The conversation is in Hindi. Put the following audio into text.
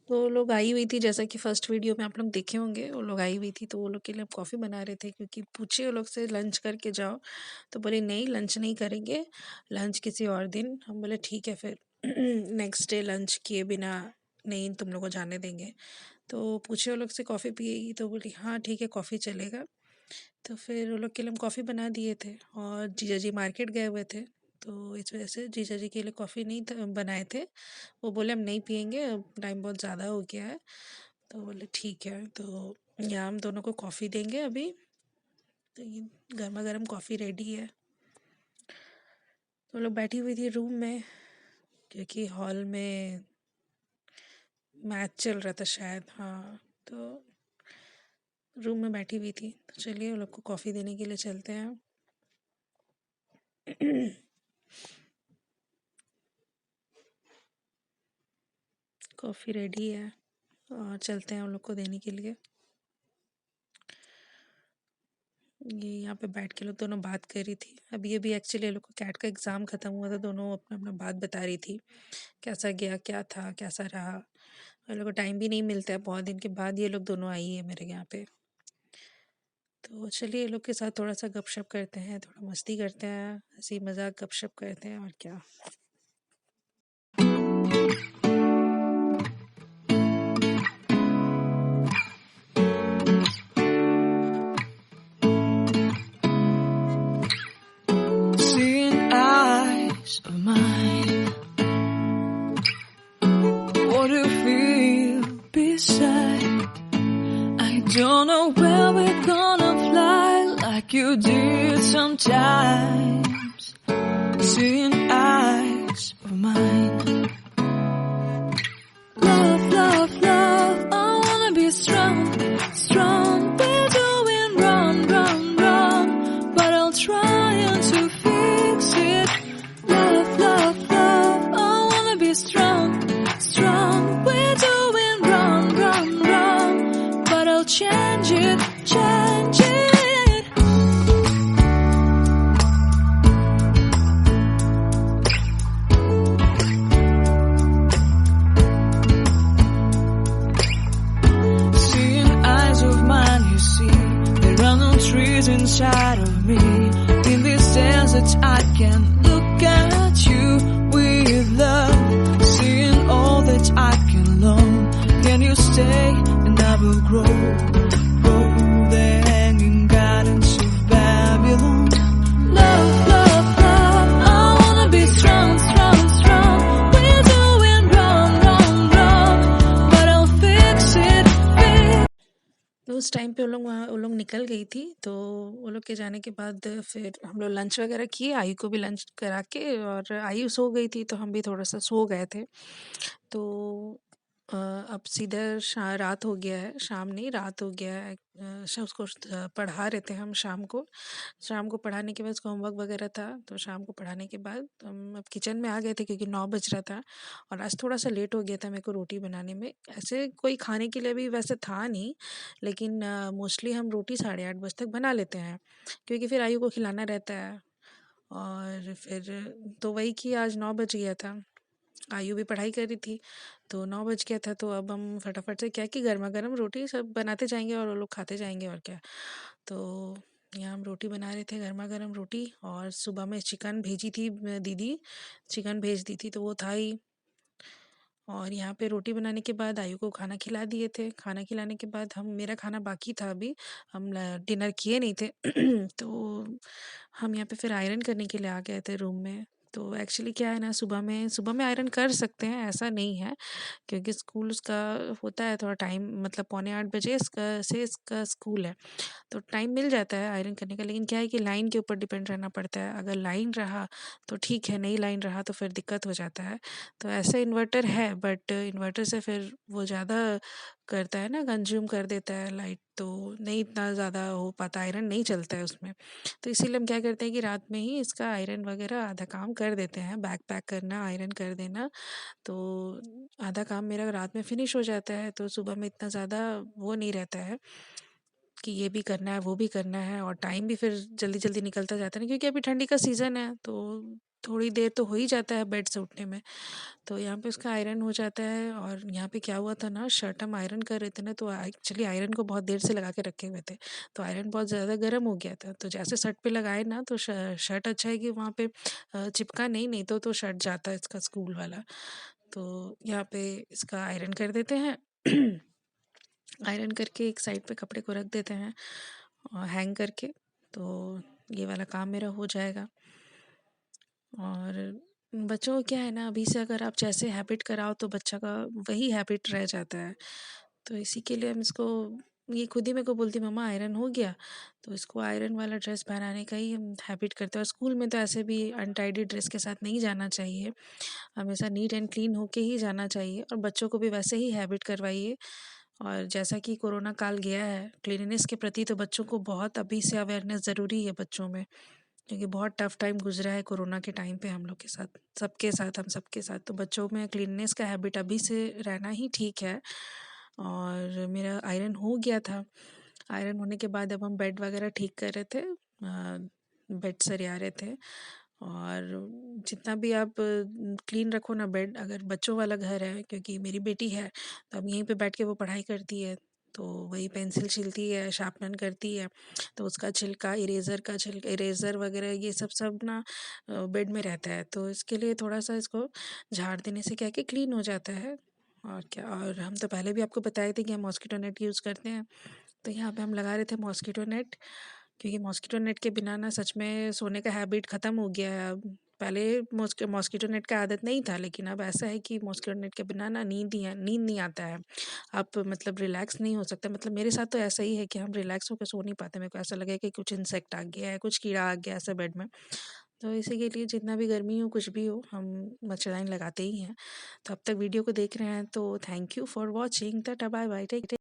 तो लोग आई हुई थी, जैसा कि फर्स्ट वीडियो में आप लोग देखे होंगे, वो लोग आई हुई थी, तो वो लोग के लिए हम कॉफ़ी बना रहे थे, क्योंकि पूछे वो लोग से लंच करके जाओ, तो बोले नहीं लंच नहीं करेंगे, लंच किसी और दिन। हम बोले ठीक है फिर नेक्स्ट डे लंच किए बिना नहीं तुम लोग को जाने देंगे। तो पूछे वो लोग से कॉफ़ी पिएगी, तो बोली हाँ ठीक है कॉफ़ी चलेगा। तो फिर वो लोग के लिए हम कॉफ़ी बना दिए थे, और जीजा जी मार्केट गए हुए थे, तो इस वजह से जीजा जी के लिए कॉफ़ी नहीं बनाए थे। वो बोले हम नहीं पियेंगे, अब टाइम बहुत ज़्यादा हो गया है। तो बोले ठीक है, तो यहाँ हम दोनों को कॉफ़ी देंगे अभी। तो ये गर्मा गर्म कॉफ़ी रेडी है। तो लोग बैठी हुई थी रूम में, क्योंकि हॉल में मैच चल रहा था शायद, हाँ। तो रूम में बैठी हुई थी, तो चलिए वो लोग को कॉफ़ी देने के लिए चलते हैं। कॉफ़ी रेडी है और चलते हैं उन लोग को देने के लिए। ये यहाँ पे बैठ के लोग दोनों बात कर रही थी। अभी अभी एक्चुअली ये लोग को कैट का एग्ज़ाम ख़त्म हुआ था, दोनों अपना अपना बात बता रही थी, कैसा गया, क्या था, कैसा रहा। ये लोग को टाइम भी नहीं मिलता है, बहुत दिन के बाद ये लोग दोनों आई है मेरे यहाँ पे। तो चलिए ये लोग के साथ थोड़ा सा गपशप करते हैं, थोड़ा मस्ती करते हैं, हंसी मजाक गपशप करते हैं, और क्या। Seeing eyes of mine, what do you feel beside? I don't know where we're gonna fly like you did sometimes. Seeing eyes of mine, love, love, love, I wanna be strong, strong. We're doing wrong, wrong, wrong, but I'll try to fix it. Love, love, love, I wanna be strong, strong. We're doing wrong, wrong, wrong, but I'll change it, change it. Seeing eyes of mine, you see, there are no trees inside of me. In this desert, I can look at you with love. Seeing all that I can learn. Can you stay and I will grow? Grow the hanging gardens of Babylon. Love, love, love, I wanna be strong, strong, strong. We're doing wrong, wrong, wrong, but I'll fix it, fix. तो उस टाइम पे वो लोग निकल गई थी, तो वो लोग के जाने के बाद फिर हम लोग लंच वगैरह किए, आयु को भी लंच करा के, और आयु सो गई थी तो हम भी थोड़ा सा सो गए थे। तो अब सीधा रात हो गया है, शाम नहीं रात हो गया है। उसको पढ़ा रहे थे हम शाम को पढ़ाने के बाद उसको होमवर्क वगैरह था, तो शाम को पढ़ाने के बाद हम अब किचन में आ गए थे, क्योंकि 9 बज रहा था, और आज थोड़ा सा लेट हो गया था मेरे को रोटी बनाने में। ऐसे कोई खाने के लिए भी वैसे था नहीं, लेकिन मोस्टली हम रोटी 8:30 बजे तक बना लेते हैं, क्योंकि फिर आयु को खिलाना रहता है। और फिर तो वही कि आज 9 बज गया था, आयु भी पढ़ाई कर रही थी, तो 9 बज गया था। तो अब हम फटाफट से क्या कि गर्मा गर्म रोटी सब बनाते जाएंगे और वो लोग खाते जाएंगे, और क्या। तो यहाँ हम रोटी बना रहे थे, गर्मा गर्म रोटी, और सुबह में चिकन भेजी थी दीदी, चिकन भेज दी थी, तो वो था ही। और यहाँ पे रोटी बनाने के बाद आयु को खाना खिला दिए थे। खाना खिलाने के बाद मेरा खाना बाकी था अभी, हम डिनर किए नहीं थे तो हम यहाँ पे फिर आयरन करने के लिए आ गए थे रूम में। तो एक्चुअली क्या है ना, सुबह में आयरन कर सकते हैं, ऐसा नहीं है, क्योंकि स्कूल उसका होता है थोड़ा टाइम, मतलब 7:45 इसका स्कूल है, तो टाइम मिल जाता है आयरन करने का। लेकिन क्या है कि लाइन के ऊपर डिपेंड रहना पड़ता है, अगर लाइन रहा तो ठीक है, नहीं लाइन रहा तो फिर दिक्कत हो जाता है। तो ऐसे इन्वर्टर है, बट इन्वर्टर से फिर वो ज़्यादा करता है ना, कंज्यूम कर देता है लाइट, तो नहीं इतना ज़्यादा हो पाता, आयरन नहीं चलता है उसमें। तो इसीलिए हम क्या करते हैं कि रात में ही इसका आयरन वगैरह आधा काम कर देते हैं, बैग पैक करना, आयरन कर देना, तो आधा काम मेरा रात में फिनिश हो जाता है, तो सुबह में इतना ज़्यादा वो नहीं रहता है, कि ये भी करना है, वो भी करना है, और टाइम भी फिर जल्दी-जल्दी निकलता जाता है ना, क्योंकि अभी ठंडी का सीज़न है, तो थोड़ी देर तो हो ही जाता है बेड से उठने में। तो यहाँ पे उसका आयरन हो जाता है, और यहाँ पे क्या हुआ था ना, शर्ट हम आयरन कर रहे थे ना, तो एक्चुअली आयरन को बहुत देर से लगा के रखे हुए थे, तो आयरन बहुत ज़्यादा गर्म हो गया था। तो जैसे शर्ट पे लगाए ना, तो शर्ट अच्छा है कि वहाँ पे चिपका नहीं, नहीं तो शर्ट जाता है इसका स्कूल वाला। तो यहाँ पे इसका आयरन कर देते हैं। आयरन करके एक साइड पे कपड़े को रख देते हैं हैंग करके, तो ये वाला काम मेरा हो जाएगा। और बच्चों को क्या है ना, अभी से अगर आप जैसे हैबिट कराओ तो बच्चा का वही हैबिट रह जाता है। तो इसी के लिए हम इसको, ये खुद ही मेरे को बोलती, मम्मा आयरन हो गया, तो इसको आयरन वाला ड्रेस पहनाने का ही हम हैबिट करते हैं। और स्कूल में तो ऐसे भी अनटाइडी ड्रेस के साथ नहीं जाना चाहिए, हमेशा नीट एंड क्लीन होके ही जाना चाहिए, और बच्चों को भी वैसे ही हैबिट करवाइए। और जैसा कि कोरोना काल गया है, क्लीनलीनेस के प्रति तो बच्चों को बहुत अभी से अवेयरनेस ज़रूरी है बच्चों में, क्योंकि बहुत टफ टाइम गुजरा है कोरोना के टाइम पे हम लोग के साथ, सबके साथ, हम सबके साथ। तो बच्चों में क्लीननेस का हैबिट अभी से रहना ही ठीक है। और मेरा आयरन हो गया था। आयरन होने के बाद अब हम बेड वगैरह ठीक कर रहे थे, बेड सरिया रहे थे। और जितना भी आप क्लीन रखो ना बेड, अगर बच्चों वाला घर है, क्योंकि मेरी बेटी है, तो अब यहीं पे बैठ के वो पढ़ाई करती है, तो वही पेंसिल छीलती है, शार्पनर करती है, तो उसका छिलका, इरेज़र वगैरह ये सब ना बेड में रहता है। तो इसके लिए थोड़ा-सा इसको झाड़ देने से क्या है कि क्लीन हो जाता है। और क्या, और हम तो पहले भी आपको बताए थे कि हम मॉस्किटो नेट यूज़ करते हैं, तो यहाँ पे हम लगा रहे थे मॉस्किटो नेट, क्योंकि मॉस्किटो नेट के बिना ना सच में सोने का हैबिट ख़त्म हो गया है अब। पहले मॉस्किटो नेट का आदत नहीं था, लेकिन अब ऐसा है कि मॉस्किटो नेट के बिना ना नींद नहीं आता है। आप मतलब रिलैक्स नहीं हो सकते, मतलब मेरे साथ तो ऐसा ही है कि हम रिलैक्स होकर सो नहीं पाते। मेरे को ऐसा लगे कि कुछ इंसेक्ट आ गया है, कुछ कीड़ा आ गया है ऐसे बेड में। तो इसी के लिए जितना भी गर्मी हो, कुछ भी हो, हम मच्छरदानी लगाते ही हैं। तो अब तक वीडियो को देख रहे हैं तो thank you for watching. Tata bye bye, take